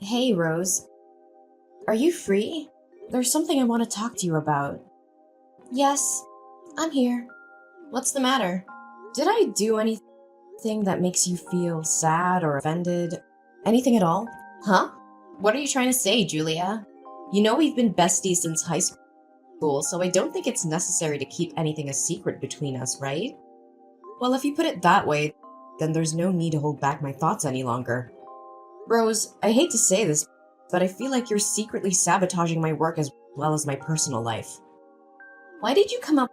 Hey, Rose. Are you free? There's something I want to talk to you about. Yes, I'm here. What's the matter? Did I do anything that makes you feel sad or offended? Anything at all? Huh? What are you trying to say, Julia? You know we've been besties since high school, so I don't think it's necessary to keep anything a secret between us, right? Well, if you put it that way, then there's no need to hold back my thoughts any longer. Rose, I hate to say this, but I feel like you're secretly sabotaging my work as well as my personal life. Why did you come up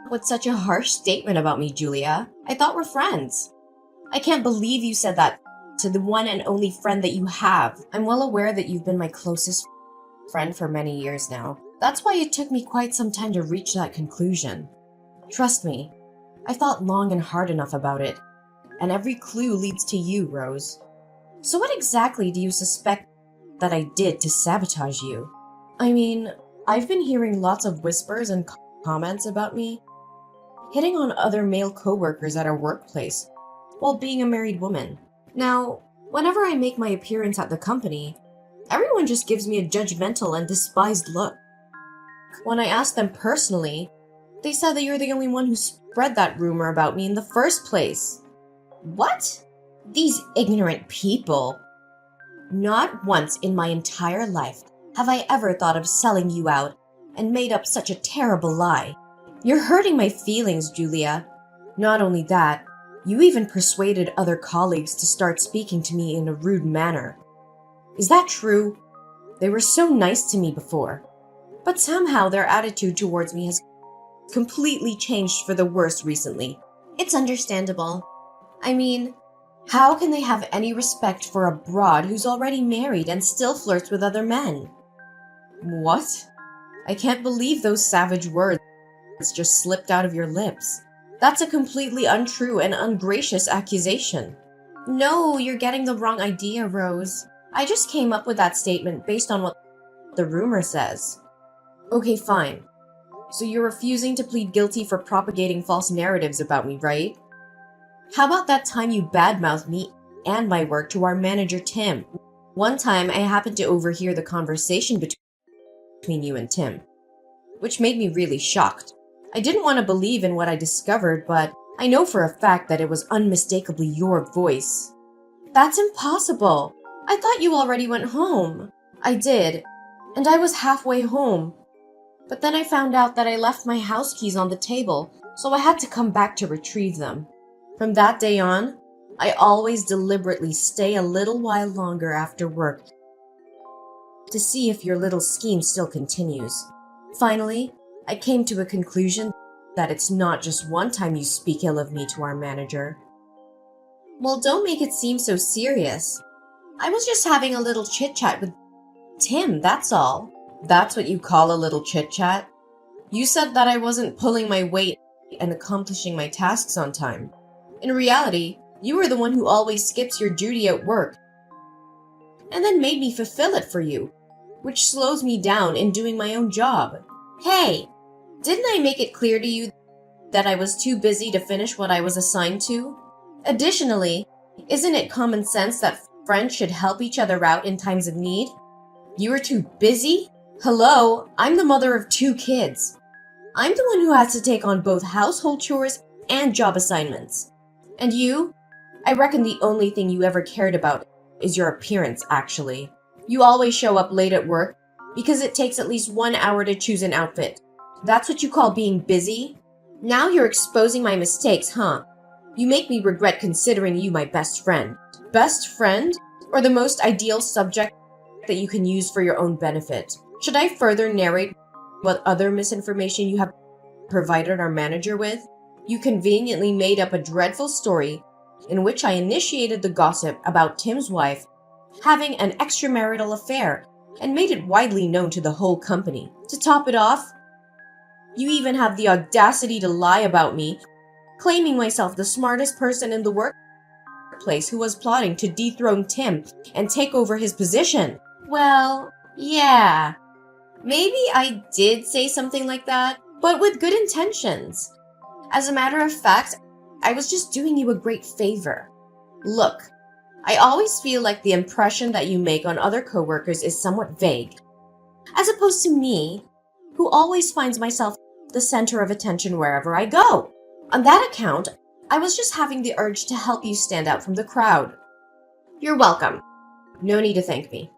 with such a harsh statement about me, Julia? I thought we're friends. I can't believe you said that to the one and only friend that you have. I'm well aware that you've been my closest friend for many years now. That's why it took me quite some time to reach that conclusion. Trust me, I thought long and hard enough about it, and every clue leads to you, Rose. So what exactly do you suspect that I did to sabotage you? I mean, I've been hearing lots of whispers and comments about me hitting on other male coworkers at our workplace while being a married woman. Now, whenever I make my appearance at the company, everyone just gives me a judgmental and despised look. When I asked them personally, they said that you're the only one who spread that rumor about me in the first place. What? These ignorant people. Not once in my entire life have I ever thought of selling you out and made up such a terrible lie. You're hurting my feelings, Julia. Not only that, you even persuaded other colleagues to start speaking to me in a rude manner. Is that true? They were so nice to me before, but somehow their attitude towards me has completely changed for the worse recently. It's understandable. I mean, how can they have any respect for a broad who's already married and still flirts with other men? What? I can't believe those savage words just slipped out of your lips. That's a completely untrue and ungracious accusation. No, you're getting the wrong idea, Rose. I just came up with that statement based on what the rumor says. Okay, fine. So you're refusing to plead guilty for propagating false narratives about me, right? How about that time you badmouthed me and my work to our manager, Tim? One time, I happened to overhear the conversation between you and Tim, which made me really shocked. I didn't want to believe in what I discovered, but I know for a fact that it was unmistakably your voice. That's impossible. I thought you already went home. I did, and I was halfway home. But then I found out that I left my house keys on the table, so I had to come back to retrieve them. From that day on, I always deliberately stay a little while longer after work to see if your little scheme still continues. Finally, I came to a conclusion that it's not just one time you speak ill of me to our manager. Well, don't make it seem so serious. I was just having a little chit-chat with Tim, that's all. That's what you call a little chit-chat? You said that I wasn't pulling my weight and accomplishing my tasks on time. In reality, you were the one who always skips your duty at work and then made me fulfill it for you, which slows me down in doing my own job. Hey, didn't I make it clear to you that I was too busy to finish what I was assigned to? Additionally, isn't it common sense that friends should help each other out in times of need? You were too busy? Hello, I'm the mother of 2 kids. I'm the one who has to take on both household chores and job assignments. And you? I reckon the only thing you ever cared about is your appearance, actually. You always show up late at work because it takes at least 1 hour to choose an outfit. That's what you call being busy? Now you're exposing my mistakes, huh? You make me regret considering you my best friend. Best friend? Or the most ideal subject that you can use for your own benefit? Should I further narrate what other misinformation you have provided our manager with? You conveniently made up a dreadful story in which I initiated the gossip about Tim's wife having an extramarital affair and made it widely known to the whole company. To top it off, you even have the audacity to lie about me, claiming myself the smartest person in the workplace who was plotting to dethrone Tim and take over his position. Well, yeah, maybe I did say something like that, but with good intentions. As a matter of fact, I was just doing you a great favor. Look, I always feel like the impression that you make on other coworkers is somewhat vague, as opposed to me, who always finds myself the center of attention wherever I go. On that account, I was just having the urge to help you stand out from the crowd. You're welcome. No need to thank me.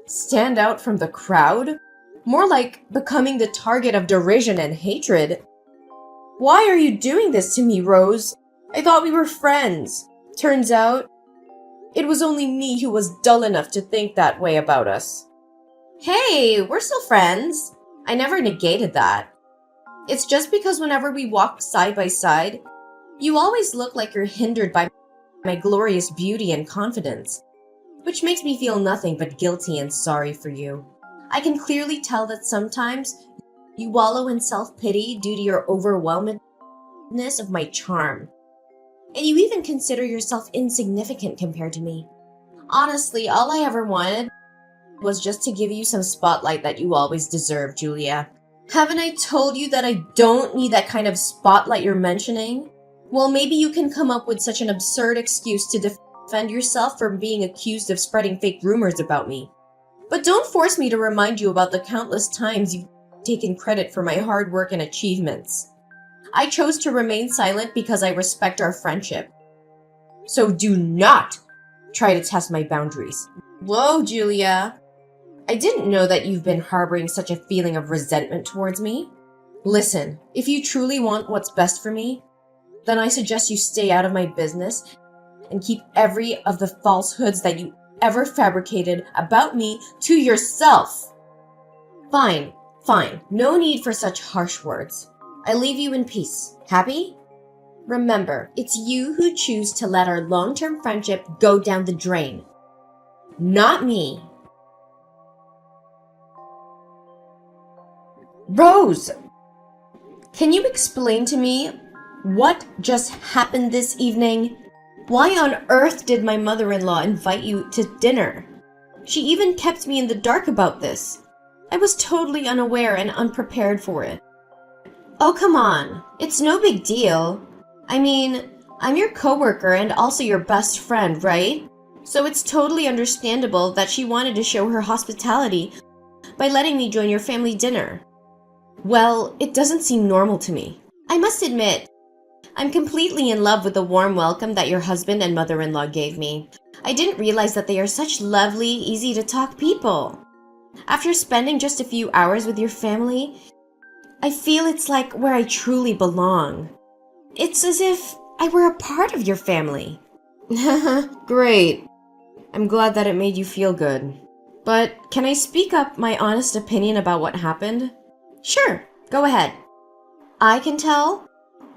Stand out from the crowd? More like becoming the target of derision and hatred. Why are you doing this to me, Rose? I thought we were friends. Turns out, it was only me who was dull enough to think that way about us. Hey, we're still friends. I never negated that. It's just because whenever we walk side by side, you always look like you're hindered by my glorious beauty and confidence, which makes me feel nothing but guilty and sorry for you. I can clearly tell that sometimes you wallow in self-pity due to your overwhelmedness of my charm. And you even consider yourself insignificant compared to me. Honestly, all I ever wanted was just to give you some spotlight that you always deserve, Julia. Haven't I told you that I don't need that kind of spotlight you're mentioning? Well, maybe you can come up with such an absurd excuse to defend yourself from being accused of spreading fake rumors about me. But don't force me to remind you about the countless times you've taken credit for my hard work and achievements. I chose to remain silent because I respect our friendship. So do not try to test my boundaries. Whoa, Julia. I didn't know that you've been harboring such a feeling of resentment towards me. Listen, if you truly want what's best for me, then I suggest you stay out of my business and keep every of the falsehoods that you ever fabricated about me to yourself. Fine. No need for such harsh words. I leave you in peace. Happy? Remember, it's you who choose to let our long-term friendship go down the drain. Not me. Rose! Can you explain to me what just happened this evening? Why on earth did my mother-in-law invite you to dinner? She even kept me in the dark about this. I was totally unaware and unprepared for it. Oh, come on. It's no big deal. I mean, I'm your coworker and also your best friend, right? So it's totally understandable that she wanted to show her hospitality by letting me join your family dinner. Well, it doesn't seem normal to me. I must admit, I'm completely in love with the warm welcome that your husband and mother-in-law gave me. I didn't realize that they are such lovely, easy-to-talk people. After spending just a few hours with your family, I feel it's like where I truly belong. It's as if I were a part of your family. Great. I'm glad that it made you feel good. But can I speak up my honest opinion about what happened? Sure, go ahead. I can tell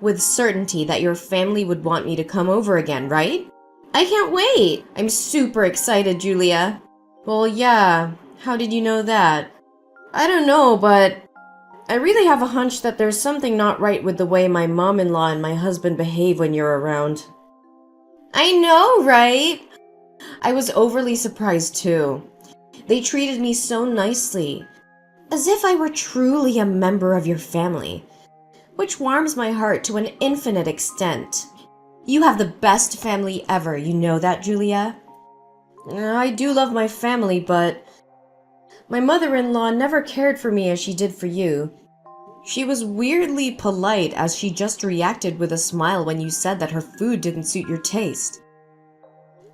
with certainty that your family would want me to come over again, right? I can't wait. I'm super excited, Julia. Well, yeah. How did you know that? I don't know, but I really have a hunch that there's something not right with the way my mom-in-law and my husband behave when you're around. I know, right? I was overly surprised too. They treated me so nicely, as if I were truly a member of your family, which warms my heart to an infinite extent. You have the best family ever, you know that, Julia? I do love my family, but my mother-in-law never cared for me as she did for you. She was weirdly polite as she just reacted with a smile when you said that her food didn't suit your taste.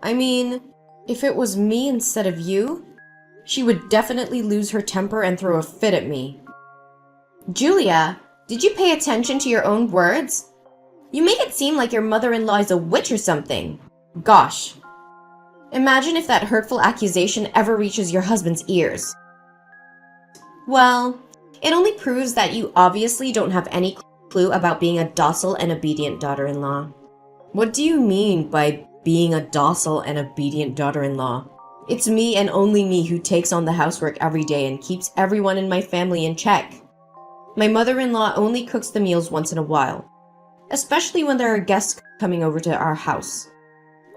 I mean, if it was me instead of you, she would definitely lose her temper and throw a fit at me. Julia, did you pay attention to your own words? You make it seem like your mother-in-law is a witch or something. Gosh. Imagine if that hurtful accusation ever reaches your husband's ears. Well, it only proves that you obviously don't have any clue about being a docile and obedient daughter-in-law. What do you mean by being a docile and obedient daughter-in-law? It's me and only me who takes on the housework every day and keeps everyone in my family in check. My mother-in-law only cooks the meals once in a while, especially when there are guests coming over to our house.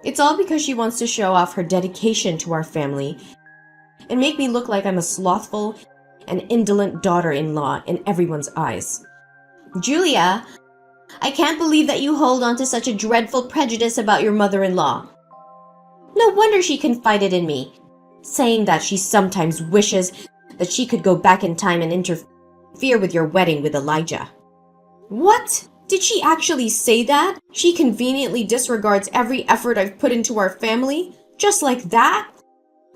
It's all because she wants to show off her dedication to our family and make me look like I'm a slothful and indolent daughter-in-law in everyone's eyes. Julia, I can't believe that you hold on to such a dreadful prejudice about your mother-in-law. No wonder she confided in me, saying that she sometimes wishes that she could go back in time and interfere with your wedding with Elijah. What? Did she actually say that? She conveniently disregards every effort I've put into our family? Just like that?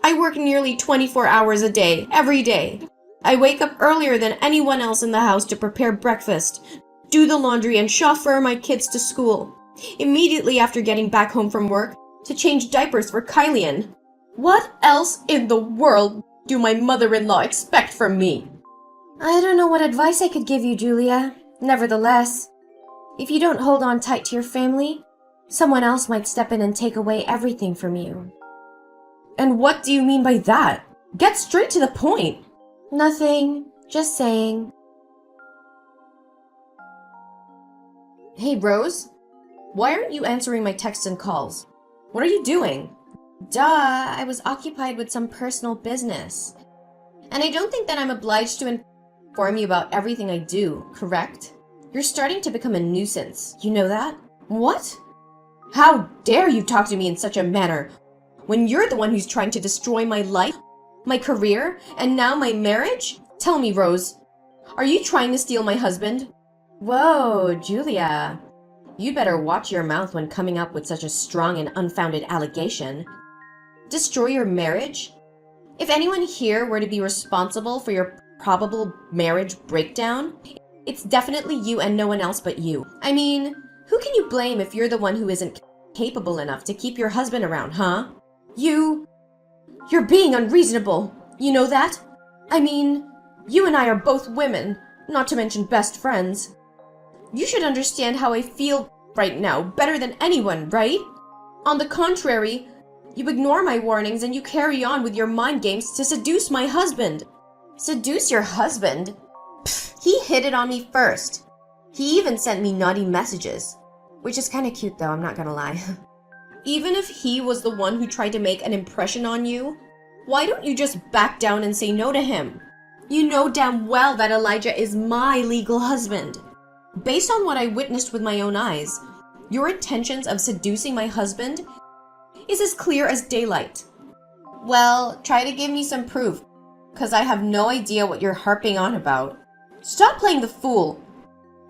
I work nearly 24 hours a day, every day. I wake up earlier than anyone else in the house to prepare breakfast, do the laundry, and chauffeur my kids to school. Immediately after getting back home from work, to change diapers for Kylian. What else in the world do my mother-in-law expect from me? I don't know what advice I could give you, Julia. Nevertheless, if you don't hold on tight to your family, someone else might step in and take away everything from you. And what do you mean by that? Get straight to the point. Nothing. Just saying. Hey, Rose? Why aren't you answering my texts and calls? What are you doing? Duh, I was occupied with some personal business. And I don't think that I'm obliged to inform you about everything I do, correct? You're starting to become a nuisance. You know that? What? How dare you talk to me in such a manner when you're the one who's trying to destroy my life, my career, and now my marriage? Tell me, Rose, are you trying to steal my husband? Whoa, Julia. You'd better watch your mouth when coming up with such a strong and unfounded allegation. Destroy your marriage? If anyone here were to be responsible for your probable marriage breakdown, it's definitely you and no one else but you. I mean, who can you blame if you're the one who isn't capable enough to keep your husband around, huh? You're being unreasonable. You know that? I mean, you and I are both women, not to mention best friends. You should understand how I feel right now better than anyone, right? On the contrary, you ignore my warnings and you carry on with your mind games to seduce my husband. Seduce your husband? Pfft, he hit it on me first. He even sent me naughty messages. Which is kind of cute though, I'm not gonna lie. Even if he was the one who tried to make an impression on you, why don't you just back down and say no to him? You know damn well that Elijah is my legal husband. Based on what I witnessed with my own eyes, your intentions of seducing my husband is as clear as daylight. Well, try to give me some proof, because I have no idea what you're harping on about. Stop playing the fool.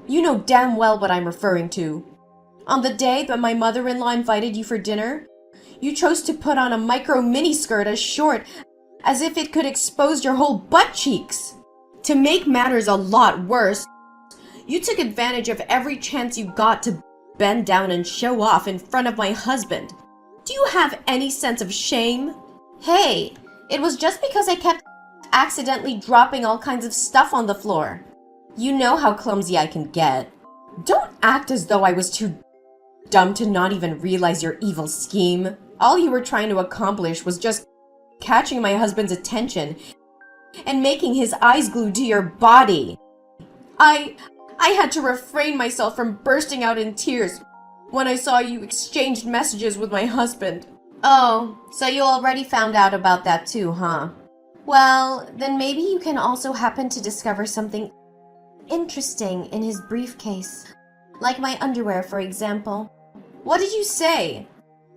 You know damn well what I'm referring to. On the day that my mother-in-law invited you for dinner, you chose to put on a micro miniskirt as short as if it could expose your whole butt cheeks. To make matters a lot worse, you took advantage of every chance you got to bend down and show off in front of my husband. Do you have any sense of shame? Hey, it was just because I kept accidentally dropping all kinds of stuff on the floor. You know how clumsy I can get. Don't act as though I was too dumb to not even realize your evil scheme. All you were trying to accomplish was just catching my husband's attention and making his eyes glued to your body. I had to refrain myself from bursting out in tears when I saw you exchanged messages with my husband. Oh, so you already found out about that too, huh? Well, then maybe you can also happen to discover something interesting in his briefcase. Like my underwear, for example. What did you say?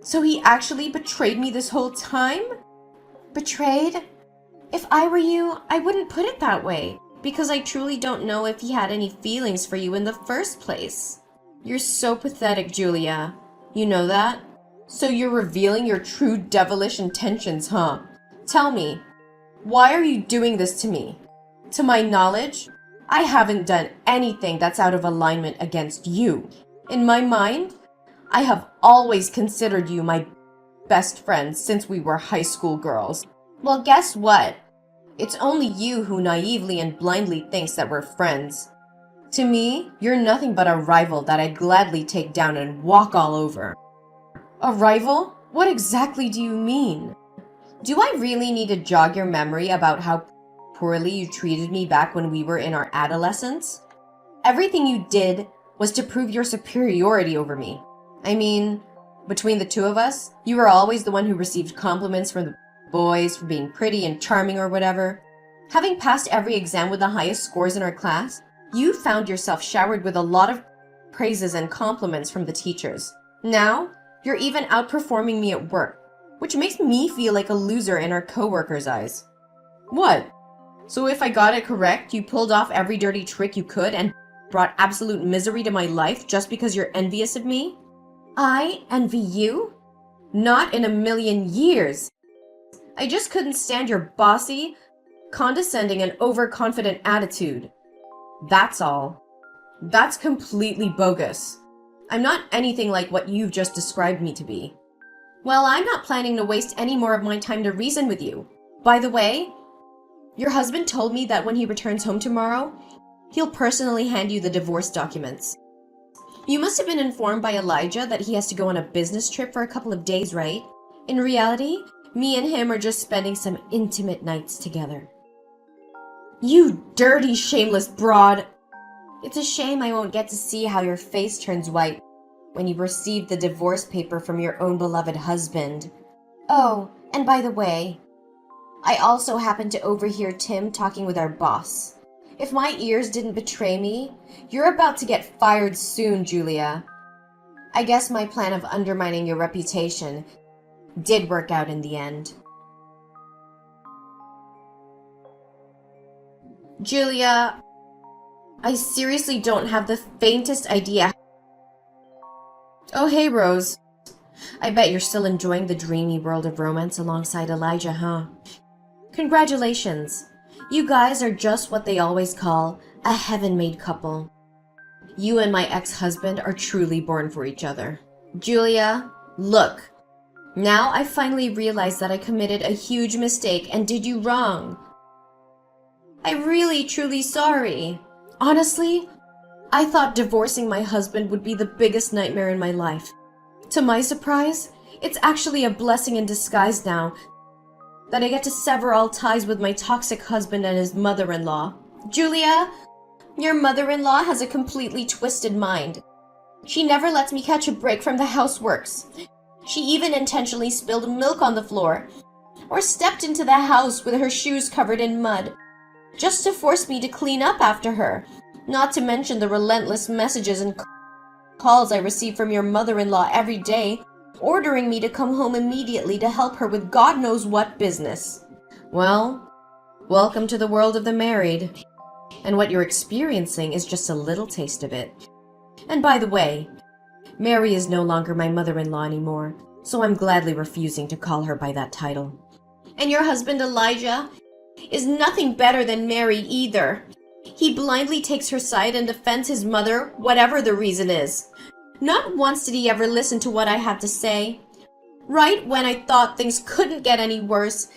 So he actually betrayed me this whole time? Betrayed? If I were you, I wouldn't put it that way, because I truly don't know if he had any feelings for you in the first place. You're so pathetic, Julia. You know that? So you're revealing your true devilish intentions, huh? Tell me, why are you doing this to me? To my knowledge, I haven't done anything that's out of alignment against you. In my mind, I have always considered you my best friend since we were high school girls. Well, guess what? It's only you who naively and blindly thinks that we're friends. To me, you're nothing but a rival that I'd gladly take down and walk all over. A rival? What exactly do you mean? Do I really need to jog your memory about how poorly you treated me back when we were in our adolescence? Everything you did was to prove your superiority over me. I mean, between the two of us, you were always the one who received compliments from the boys for being pretty and charming or whatever. Having passed every exam with the highest scores in our class, you found yourself showered with a lot of praises and compliments from the teachers. Now, you're even outperforming me at work. which makes me feel like a loser in our coworkers' eyes. What? So if I got it correct, you pulled off every dirty trick you could and brought absolute misery to my life just because you're envious of me? I envy you? Not in a million years. I just couldn't stand your bossy, condescending, and overconfident attitude. That's all. That's completely bogus. I'm not anything like what you've just described me to be. Well, I'm not planning to waste any more of my time to reason with you. By the way, your husband told me that when he returns home tomorrow, he'll personally hand you the divorce documents. You must have been informed by Elijah that he has to go on a business trip for a couple of days, right? In reality, me and him are just spending some intimate nights together. You dirty, shameless broad! It's a shame I won't get to see how your face turns white when you receive the divorce paper from your own beloved husband. Oh, and by the way, I also happened to overhear Tim talking with our boss. If my ears didn't betray me, you're about to get fired soon, Julia. I guess my plan of undermining your reputation did work out in the end. Julia, I seriously don't have the faintest idea. Oh, hey, Rose. I bet you're still enjoying the dreamy world of romance alongside Elijah, huh? Congratulations. You guys are just what they always call a heaven-made couple. You and my ex-husband are truly born for each other. Julia, look. Now I finally realized that I committed a huge mistake and did you wrong. I'm really, truly sorry. Honestly, I thought divorcing my husband would be the biggest nightmare in my life. To my surprise, it's actually a blessing in disguise now that I get to sever all ties with my toxic husband and his mother-in-law. Julia, your mother-in-law has a completely twisted mind. She never lets me catch a break from the houseworks. She even intentionally spilled milk on the floor or stepped into the house with her shoes covered in mud just to force me to clean up after her, not to mention the relentless messages and calls I receive from your mother-in-law every day, ordering me to come home immediately to help her with God knows what business. Well, welcome to the world of the married. And what you're experiencing is just a little taste of it. And by the way, Mary is no longer my mother-in-law anymore, so I'm gladly refusing to call her by that title. And your husband Elijah is nothing better than Mary either. He blindly takes her side and defends his mother, whatever the reason is. Not once did he ever listen to what I had to say. Right when I thought things couldn't get any worse,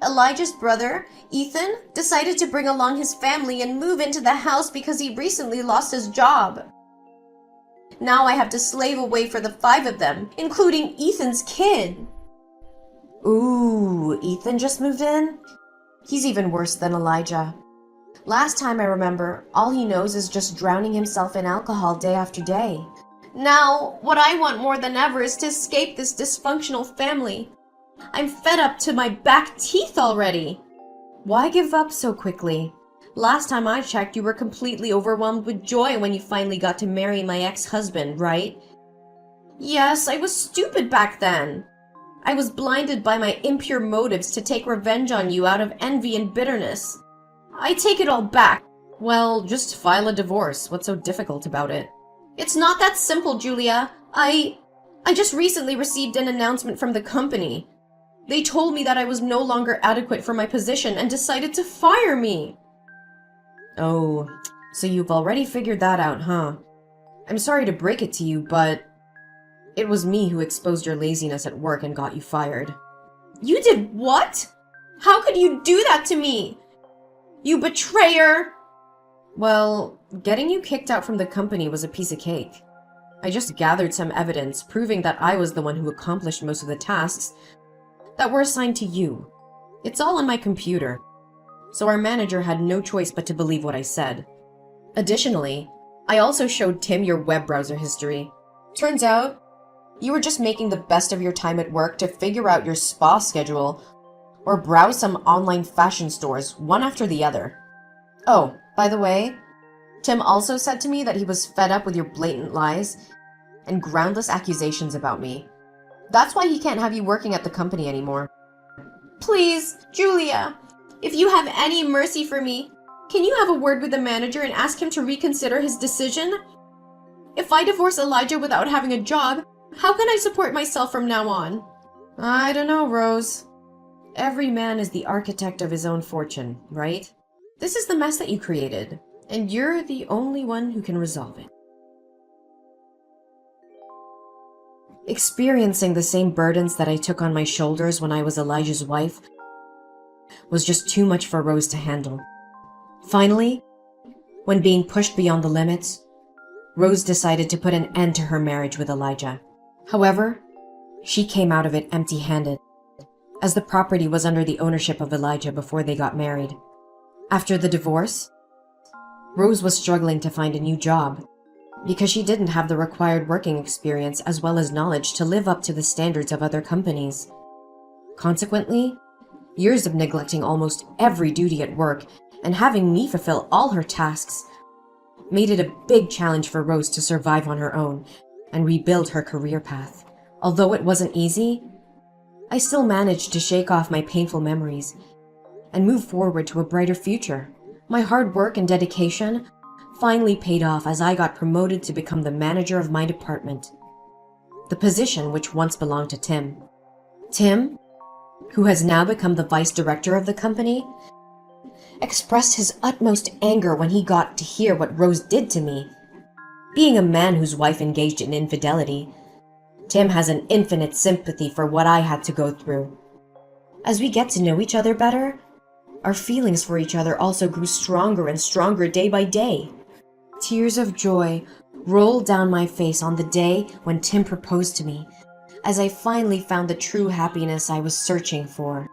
Elijah's brother, Ethan, decided to bring along his family and move into the house because he recently lost his job. Now I have to slave away for the 5 of them, including Ethan's kid. Ooh, Ethan just moved in? He's even worse than Elijah. Last time I remember, all he knows is just drowning himself in alcohol day after day. Now, what I want more than ever is to escape this dysfunctional family. I'm fed up to my back teeth already. Why give up so quickly? Last time I checked, you were completely overwhelmed with joy when you finally got to marry my ex-husband, right? Yes, I was stupid back then. I was blinded by my impure motives to take revenge on you out of envy and bitterness. I take it all back. Well, just file a divorce. What's so difficult about it? It's not that simple, Julia. I just recently received an announcement from the company. They told me that I was no longer adequate for my position and decided to fire me. Oh, so you've already figured that out, huh? I'm sorry to break it to you, but it was me who exposed your laziness at work and got you fired. You did what? How could you do that to me? You betrayer! Well, getting you kicked out from the company was a piece of cake. I just gathered some evidence proving that I was the one who accomplished most of the tasks that were assigned to you. It's all on my computer, so our manager had no choice but to believe what I said. Additionally, I also showed Tim your web browser history. Turns out, you were just making the best of your time at work to figure out your spa schedule or browse some online fashion stores, one after the other. Oh, by the way, Tim also said to me that he was fed up with your blatant lies and groundless accusations about me. That's why he can't have you working at the company anymore. Please, Julia, if you have any mercy for me, can you have a word with the manager and ask him to reconsider his decision? If I divorce Elijah without having a job, how can I support myself from now on? I don't know, Rose. Every man is the architect of his own fortune, right? This is the mess that you created, and you're the only one who can resolve it. Experiencing the same burdens that I took on my shoulders when I was Elijah's wife was just too much for Rose to handle. Finally, when being pushed beyond the limits, Rose decided to put an end to her marriage with Elijah. However, she came out of it empty-handed, as the property was under the ownership of Elijah before they got married. After the divorce, Rose was struggling to find a new job because she didn't have the required working experience as well as knowledge to live up to the standards of other companies. Consequently, years of neglecting almost every duty at work and having me fulfill all her tasks made it a big challenge for Rose to survive on her own and rebuild her career path. Although it wasn't easy, I still managed to shake off my painful memories and move forward to a brighter future. My hard work and dedication finally paid off as I got promoted to become the manager of my department, the position which once belonged to Tim. Tim, who has now become the vice director of the company, expressed his utmost anger when he got to hear what Rose did to me. Being a man whose wife engaged in infidelity, Tim has an infinite sympathy for what I had to go through. As we get to know each other better, our feelings for each other also grew stronger and stronger day by day. Tears of joy rolled down my face on the day when Tim proposed to me, as I finally found the true happiness I was searching for.